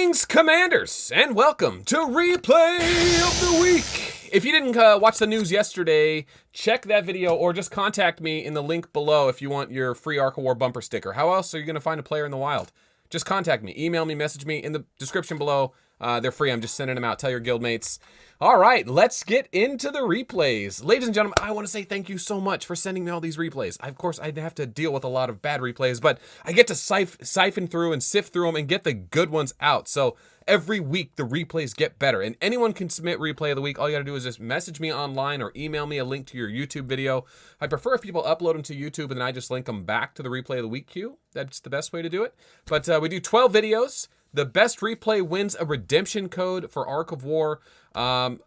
Greetings, Commanders, and welcome to Replay of the Week. If you didn't watch the news yesterday, check that video or just contact me in the link below if you want your free Ark of War bumper sticker. How else are you going to find a player in the wild? Just contact me, email me, message me in the description below. They're free. I'm just sending them out. Tell your guildmates. All right, let's get into the replays. Ladies and gentlemen, I want to say thank you so much for sending me all these replays. Of course, I'd have to deal with a lot of bad replays, but I get to siphon through and sift through them and get the good ones out. So every week, the replays get better. And anyone can submit replay of the week. All you got to do is just message me online or email me a link to your YouTube video. I prefer if people upload them to YouTube and then I just link them back to the replay of the week queue. That's the best way to do it. But we do 12 videos. The best replay wins a redemption code for Ark of War. I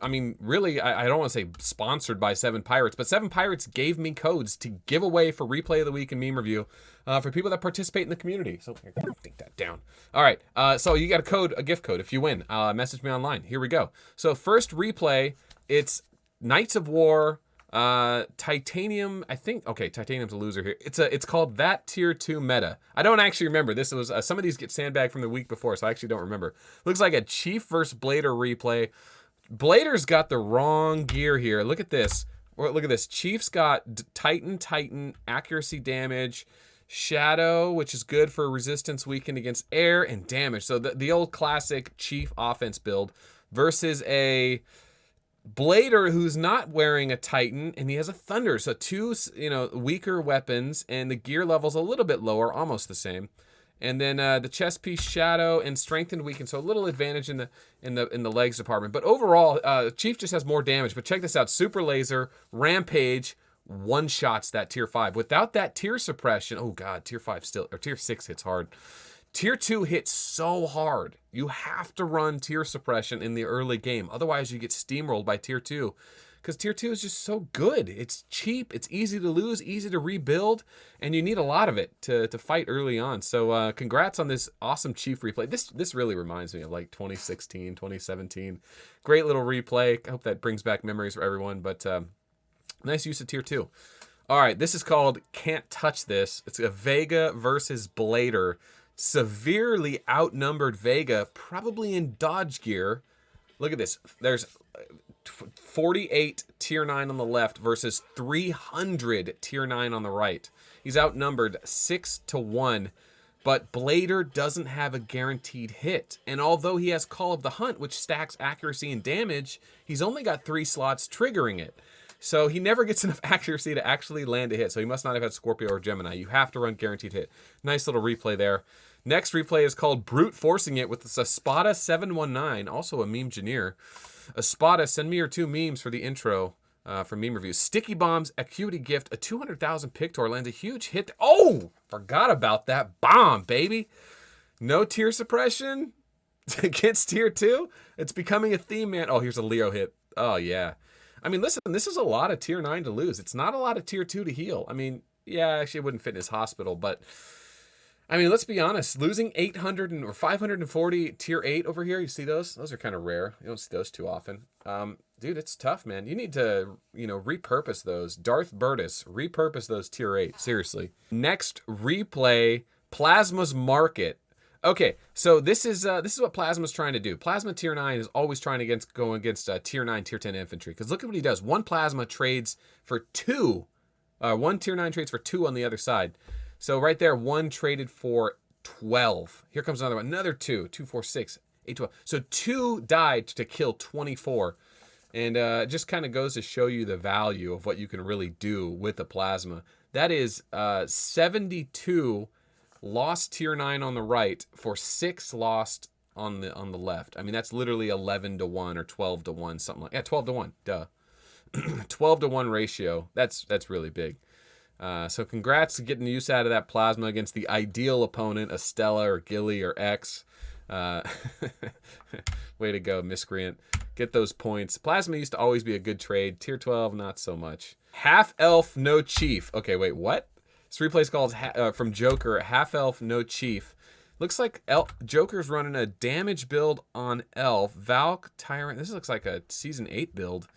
mean, really, I don't want to say sponsored by 7 Pirates, but 7 Pirates gave me codes to give away for Replay of the Week and Meme Review for people that participate in the community. So here, think that down. All right, so you got a gift code if you win. Message me online. Here we go. So first replay, it's Knights of War, Titanium. I think, okay, Titanium's a loser here. It's called That Tier 2 Meta. I don't actually remember. This was some of these get sandbagged from the week before, so I actually don't remember. Looks like a Chief versus Blader replay. Blader's got the wrong gear here. Look at this. Look at this. Chief's got Titan, accuracy, damage, Shadow, which is good for resistance weakened against air and damage. So the old classic Chief offense build versus a Blader who's not wearing a Titan and he has a Thunder. So two, weaker weapons and the gear level's a little bit lower, almost the same. And then the chest piece, Shadow, and strengthened weakened. So a little advantage in the legs department. But overall, Chief just has more damage. But check this out: Super Laser, Rampage, one shots that tier 5. Without that tier suppression, oh god, tier 5 still, or tier 6 hits hard. Tier 2 hits so hard. You have to run tier suppression in the early game. Otherwise, you get steamrolled by tier 2. Because tier 2 is just so good. It's cheap, it's easy to lose, easy to rebuild, and you need a lot of it to fight early on. So congrats on this awesome Chief replay. This really reminds me of like 2016, 2017. Great little replay. I hope that brings back memories for everyone, but nice use of tier 2. All right, this is called Can't Touch This. It's a Vega versus Blader. Severely outnumbered Vega, probably in dodge gear. Look at this. There's 48 tier 9 on the left versus 300 tier 9 on the right. He's outnumbered 6-1, but Blader doesn't have a guaranteed hit. And although he has Call of the Hunt, which stacks accuracy and damage, he's only got 3 slots triggering it. So he never gets enough accuracy to actually land a hit. So he must not have had Scorpio or Gemini. You have to run guaranteed hit. Nice little replay there. Next replay is called Brute Forcing It with this Espada 719, also a meme engineer. Espada, send me your 2 memes for the intro for meme reviews. Sticky Bombs, Acuity Gift, a 200,000 Pictur lands a huge hit. Oh, forgot about that bomb, baby. No tier suppression against tier 2. It's becoming a theme, man. Oh, here's a Leo hit. Oh, yeah. I mean, listen, this is a lot of tier 9 to lose. It's not a lot of tier 2 to heal. I mean, yeah, actually it wouldn't fit in his hospital, but I mean, let's be honest. Losing 800 or 540 tier 8 over here, you see those? Those are kind of rare. You don't see those too often. Dude, it's tough, man. You need to, repurpose those. Darth Burtis, repurpose those tier 8. Seriously. Next replay, Plasma's Market. Okay, so this is what Plasma's trying to do. Plasma tier 9 is always trying to go against tier 9, tier 10 infantry. Because look at what he does. One Plasma trades for 2. One tier 9 trades for 2 on the other side. So right there, 1 traded for 12. Here comes another one. Another 2. 2, 4, 6, 8, 12. So 2 died to kill 24. And it just kind of goes to show you the value of what you can really do with the Plasma. That is 72 lost tier 9 on the right for 6 lost on the left. I mean, that's literally 11-1 or 12-1, something like that. Yeah, 12-1. Duh. 12-1 ratio. That's really big. So congrats to getting the use out of that Plasma against the ideal opponent, Estella or Ghillie or X. Way to go, Miscreant. Get those points. Plasma used to always be a good trade. Tier 12, not so much. Half Elf, no Chief. Okay, wait, what? This replay is called from Joker, Half Elf, no Chief. Looks like Joker's running a damage build on Elf. Valk, Tyrant. This looks like a Season 8 build.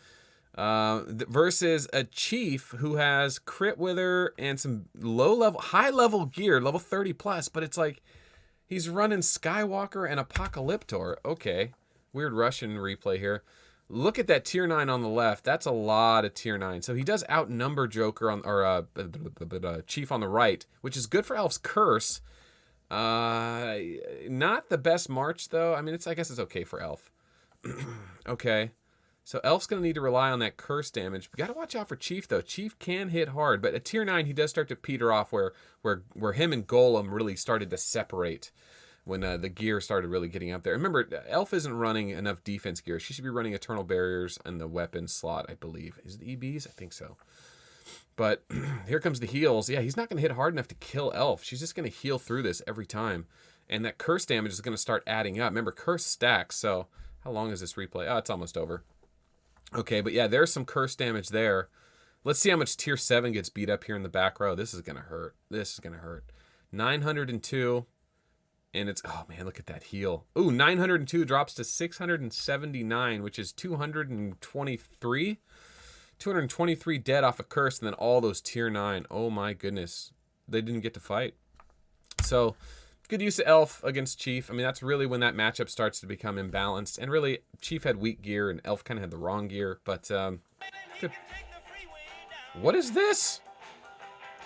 Versus a Chief who has Crit Wither and some high level gear, level 30 plus, but it's like He's running Skywalker and Apocalyptor. Okay. Weird Russian replay here. Look at that tier 9 on the left. That's a lot of tier 9. So he does outnumber Joker on, or Chief on the right, which is good for Elf's Curse. Not the best March, though. I mean, I guess it's okay for Elf. Okay. So Elf's going to need to rely on that curse damage. Got to watch out for Chief, though. Chief can hit hard, but at tier 9, he does start to peter off where him and Golem really started to separate when the gear started really getting up there. Remember, Elf isn't running enough defense gear. She should be running Eternal Barriers and the weapon slot, I believe. Is it EBs? I think so. But here comes the heals. Yeah, he's not going to hit hard enough to kill Elf. She's just going to heal through this every time. And that curse damage is going to start adding up. Remember, curse stacks. So how long is this replay? Oh, it's almost over. Okay, but yeah, there's some curse damage there. Let's see how much tier 7 gets beat up here in the back row. This is going to hurt. This is going to hurt. 902. And it's, oh man, look at that heal. Ooh, 902 drops to 679, which is 223. 223 dead off a curse, and then all those tier 9. Oh my goodness. They didn't get to fight. So, good use of Elf against Chief. I mean, that's really when that matchup starts to become imbalanced. And really, Chief had weak gear, and Elf kind of had the wrong gear. But, good. What is this?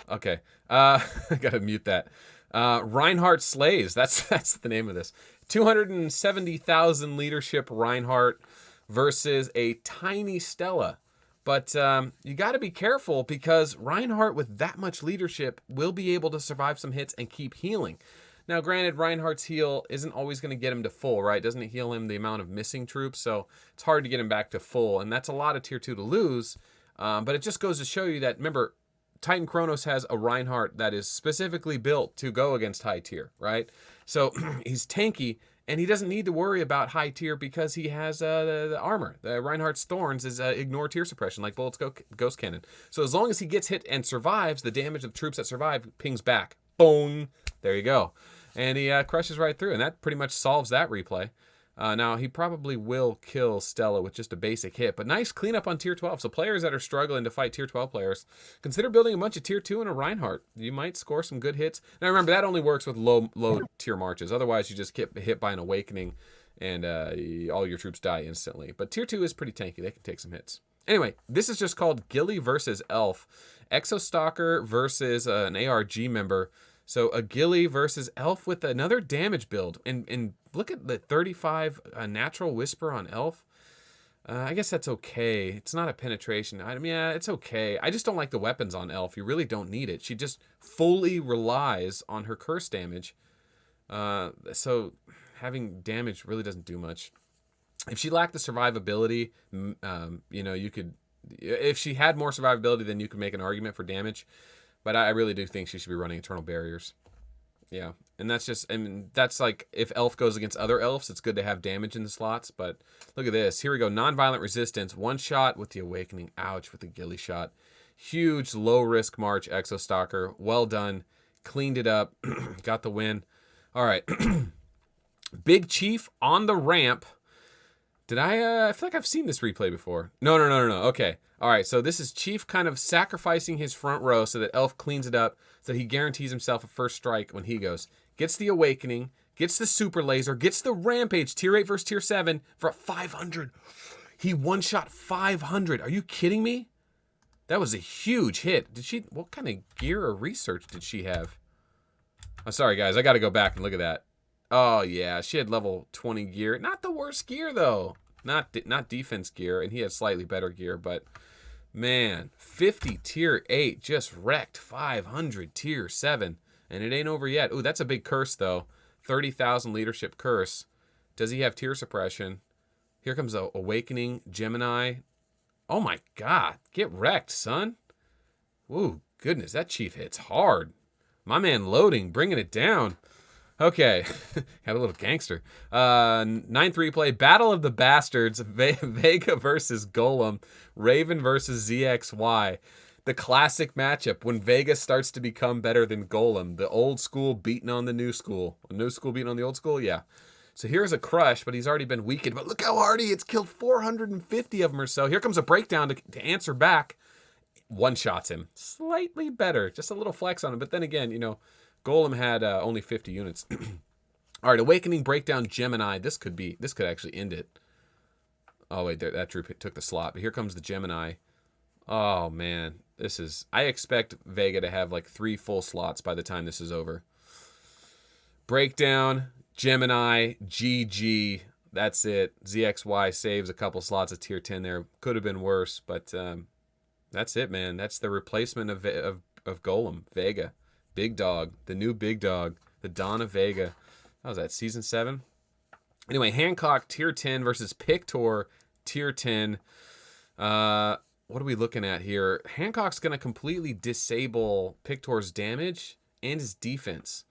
Okay. I gotta mute that. Reinhardt Slays. That's the name of this. 270,000 leadership Reinhardt versus a tiny Stella. But you got to be careful because Reinhardt with that much leadership will be able to survive some hits and keep healing. Now, granted, Reinhardt's heal isn't always going to get him to full, right? Doesn't it heal him the amount of missing troops? So it's hard to get him back to full. And that's a lot of tier 2 to lose. But it just goes to show you that, remember, Titan Kronos has a Reinhardt that is specifically built to go against high tier, right? So he's tanky, and he doesn't need to worry about high tier because he has the armor. The Reinhardt's Thorns is ignore tier suppression, like Bullet's Ghost Cannon. So as long as he gets hit and survives, the damage of troops that survive pings back. Boom! There you go. And he crushes right through, and that pretty much solves that replay. Now, he probably will kill Stella with just a basic hit, but nice cleanup on tier 12. So players that are struggling to fight tier 12 players, consider building a bunch of tier 2 and a Reinhardt. You might score some good hits. Now, remember, that only works with low tier marches. Otherwise, you just get hit by an Awakening, and all your troops die instantly. But tier 2 is pretty tanky. They can take some hits. Anyway, this is just called Ghillie versus Elf. Exostalker versus an ARG member. So a Ghillie versus Elf with another damage build. And look at the 35 natural whisper on Elf. I guess that's okay. It's not a penetration. I mean, yeah, it's okay. I just don't like the weapons on Elf. You really don't need it. She just fully relies on her curse damage. So having damage really doesn't do much. If she lacked the survivability, you know, you could... If she had more survivability, then you could make an argument for damage. But I really do think she should be running Eternal Barriers. Yeah. And that's just, I mean, that's like, if Elf goes against other Elves, it's good to have damage in the slots. But look at this. Here we go. Non-violent resistance. One shot with the Awakening. Ouch, with the Ghillie shot. Huge low-risk march, Exostalker. Well done. Cleaned it up. Got the win. All right. Big Chief on the ramp. Did I feel like I've seen this replay before. No. Okay. All right, so this is Chief kind of sacrificing his front row so that Elf cleans it up, so that he guarantees himself a first strike when he goes. Gets the Awakening, gets the Super Laser, gets the Rampage, tier 8 versus tier 7 for 500. He one-shot 500. Are you kidding me? That was a huge hit. What kind of gear or research did she have? I'm sorry, guys. I got to go back and look at that. Oh, yeah. She had level 20 gear. Not the worst gear, though. Not defense gear, and he had slightly better gear, but... Man, 50 tier 8 just wrecked 500 tier 7. And it ain't over yet. Ooh, that's a big curse, though. 30,000 leadership curse. Does he have tier suppression? Here comes the Awakening Gemini. Oh, my God. Get wrecked, son. Ooh, goodness. That Chief hits hard. My man loading, bringing it down. Okay, had a little gangster. 9th replay, Battle of the Bastards, Vega versus Golem, Raven versus ZXY. The classic matchup when Vega starts to become better than Golem. The old school beating on the new school. New school beating on the old school? Yeah. So here's a crush, but he's already been weakened. But look how hard it's killed 450 of them or so. Here comes a breakdown to answer back. One-shots him. Slightly better. Just a little flex on him. But then again, you know, Golem had only 50 units. All right, Awakening, Breakdown, Gemini. This could actually end it. Oh, wait, that drew took the slot. But here comes the Gemini. Oh, man. I expect Vega to have like 3 full slots by the time this is over. Breakdown, Gemini, GG. That's it. ZXY saves a couple slots of tier 10 there. Could have been worse, but that's it, man. That's the replacement of Golem, Vega. Big dog. The new big dog. The Dawn of Vega. How was that, season 7? Anyway, Hancock, tier 10 versus Pictur, tier 10. What are we looking at here? Hancock's going to completely disable Pictur's damage and his defense,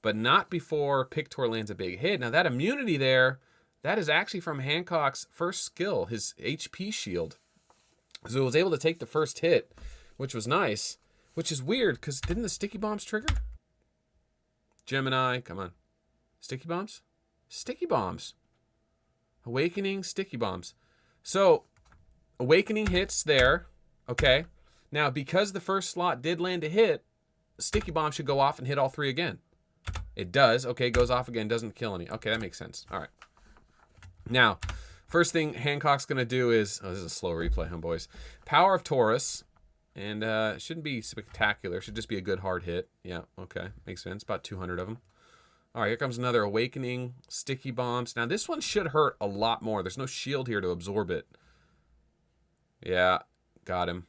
but not before Pictur lands a big hit. Now, that immunity there, that is actually from Hancock's first skill, his HP shield. So it was able to take the first hit, which was nice, which is weird, because didn't the sticky bombs trigger? Gemini, come on. Sticky bombs? Sticky bombs. Awakening, sticky bombs. So, Awakening hits there, okay? Now, because the first slot did land a hit, sticky bomb should go off and hit all 3 again. It does. Okay, goes off again, doesn't kill any. Okay, that makes sense. All right. Now, first thing Hancock's going to do is... Oh, this is a slow replay, huh, boys? Power of Taurus. And it shouldn't be spectacular. It should just be a good hard hit. Yeah, okay. Makes sense. About 200 of them. All right, here comes another Awakening. Sticky bombs. Now, this one should hurt a lot more. There's no shield here to absorb it. Yeah, got him.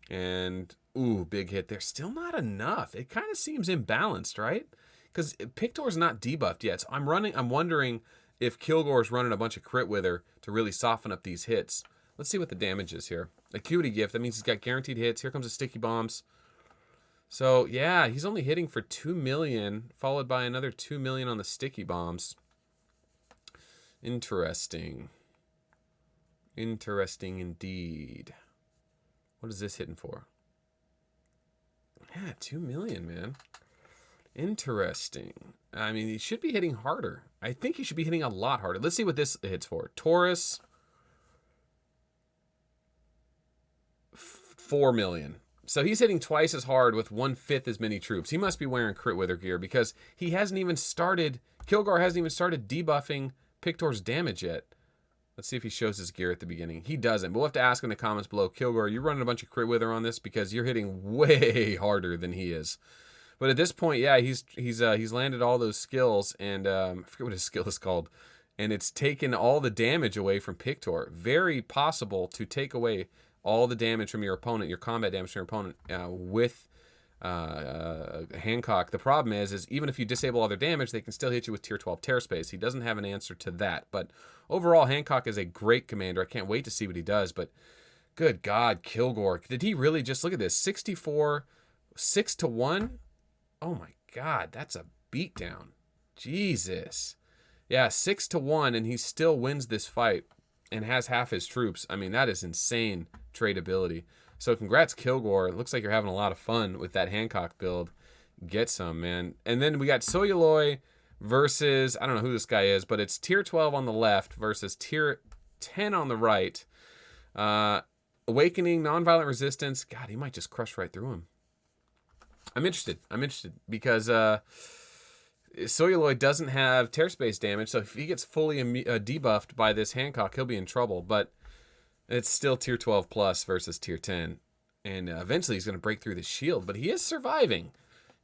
And, ooh, big hit there. Still not enough. It kind of seems imbalanced, right? Because Pictur's not debuffed yet. So I'm wondering if Kilgore's running a bunch of crit with her to really soften up these hits. Let's see what the damage is here. Acuity gift. That means he's got guaranteed hits. Here comes the sticky bombs. So, yeah, he's only hitting for 2 million, followed by another 2 million on the sticky bombs. Interesting. Interesting indeed. What is this hitting for? Yeah, 2 million, man. Interesting. I mean, he should be hitting harder. I think he should be hitting a lot harder. Let's see what this hits for. Taurus. 4 million. So he's hitting twice as hard with 1/5 as many troops. He must be wearing crit wither gear because he hasn't even started... Kilgore hasn't even started debuffing Pictur's damage yet. Let's see if he shows his gear at the beginning. He doesn't, but we'll have to ask in the comments below. Kilgore, you're running a bunch of crit wither on this because you're hitting way harder than he is. But at this point, yeah, he's landed all those skills, and I forget what his skill is called, and it's taken all the damage away from Pictur. Very possible to take away all the damage from your opponent, your combat damage from your opponent, with Hancock. The problem is even if you disable all their damage, they can still hit you with tier 12 tear space. He doesn't have an answer to that. But overall, Hancock is a great commander. I can't wait to see what he does. But good God, Kilgore. Did he really just look at this? 64, 6-1? Oh my God, that's a beatdown. Jesus. Yeah, 6-1, and he still wins this fight and has half his troops. I mean, that is insane tradability. So congrats, Kilgore. It looks like you're having a lot of fun with that Hancock build. Get some, man. And then we got Celluloid versus, I don't know who this guy is, but it's tier 12 on the left versus tier 10 on the right. Awakening, nonviolent resistance. God, he might just crush right through him. I'm interested because Celluloid doesn't have tear space damage, so if he gets fully debuffed by this Hancock, he'll be in trouble. But it's still tier 12 plus versus tier 10, and eventually he's going to break through the shield. But he is surviving.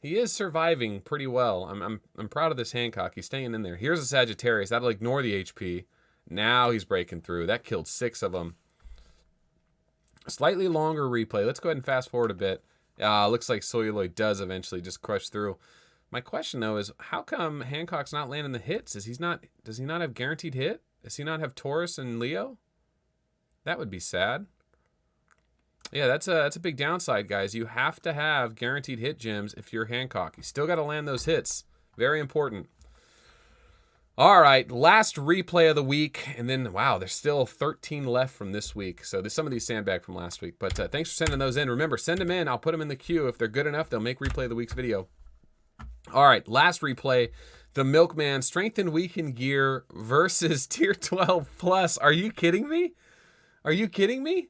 He is surviving pretty well. I'm proud of this Hancock. He's staying in there. Here's a Sagittarius. That'll ignore the HP. Now he's breaking through. That killed 6 of them. Slightly longer replay. Let's go ahead and fast forward a bit. Looks like Celluloid does eventually just crush through. My question, though, is how come Hancock's not landing the hits? Does he not have guaranteed hit? Does he not have Taurus and Leo? That would be sad. Yeah, that's a big downside, guys. You have to have guaranteed hit gems if you're Hancock. You still got to land those hits. Very important. All right, last replay of the week, and then, wow, there's still 13 left from this week. So there's some of these sandbagged from last week, but thanks for sending those in. Remember, send them in. I'll put them in the queue. If they're good enough, they'll make replay of the week's video. All right, last replay, the Milkman Strength and Weaken gear versus tier 12 plus. Are you kidding me? Are you kidding me?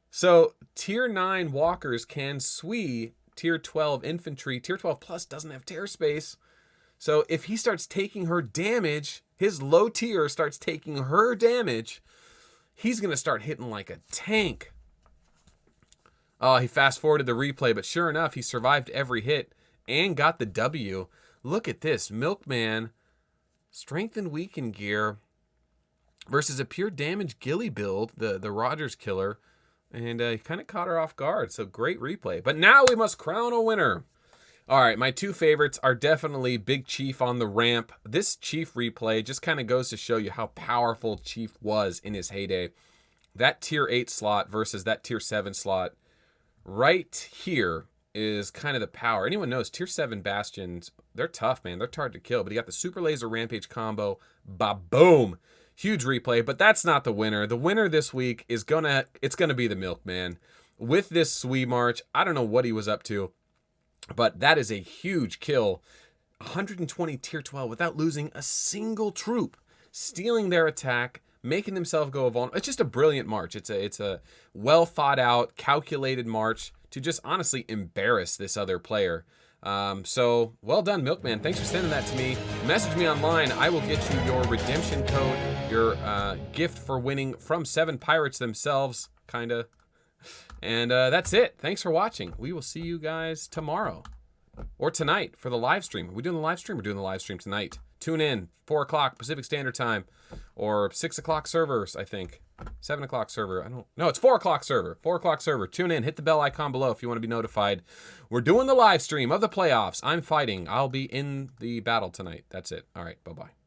So tier 9 walkers can swee tier 12 infantry. Tier 12 plus doesn't have tear space. So if he starts taking her damage, his low tier starts taking her damage, he's going to start hitting like a tank. Oh, he fast-forwarded the replay, but sure enough, he survived every hit and got the W. Look at this. Milkman, strength and weaken gear versus a pure damage Ghillie build, the Rogers killer. And he kind of caught her off guard, so great replay. But now we must crown a winner. All right, my two favorites are definitely Big Chief on the ramp. This Chief replay just kind of goes to show you how powerful Chief was in his heyday. That tier 8 slot versus that tier 7 slot right here is kind of the power. Anyone knows tier 7 Bastions, they're tough, man. They're hard to kill. But he got the Super Laser Rampage combo. Ba-boom. Huge replay, but that's not the winner. The winner this week is gonna be the Milkman. With this Sui March, I don't know what he was up to, but that is a huge kill. 120 tier 12 without losing a single troop, stealing their attack, making himself go vulnerable. It's just a brilliant march. It's a well thought out, calculated march to just honestly embarrass this other player. So well done, Milkman. Thanks for sending that to me. Message me online. I will get you your redemption code, your gift for winning from 7 Pirates themselves, kinda. And that's it. Thanks for watching. We will see you guys tomorrow or tonight for the live stream. Are we doing the live stream? We're doing the live stream tonight. Tune in, 4 o'clock Pacific Standard Time, or 6 o'clock servers, I think. 7 o'clock server. No, it's 4 o'clock server. 4 o'clock server. Tune in. Hit the bell icon below if you want to be notified. We're doing the live stream of the playoffs. I'm fighting. I'll be in the battle tonight. That's it. All right. Bye-bye.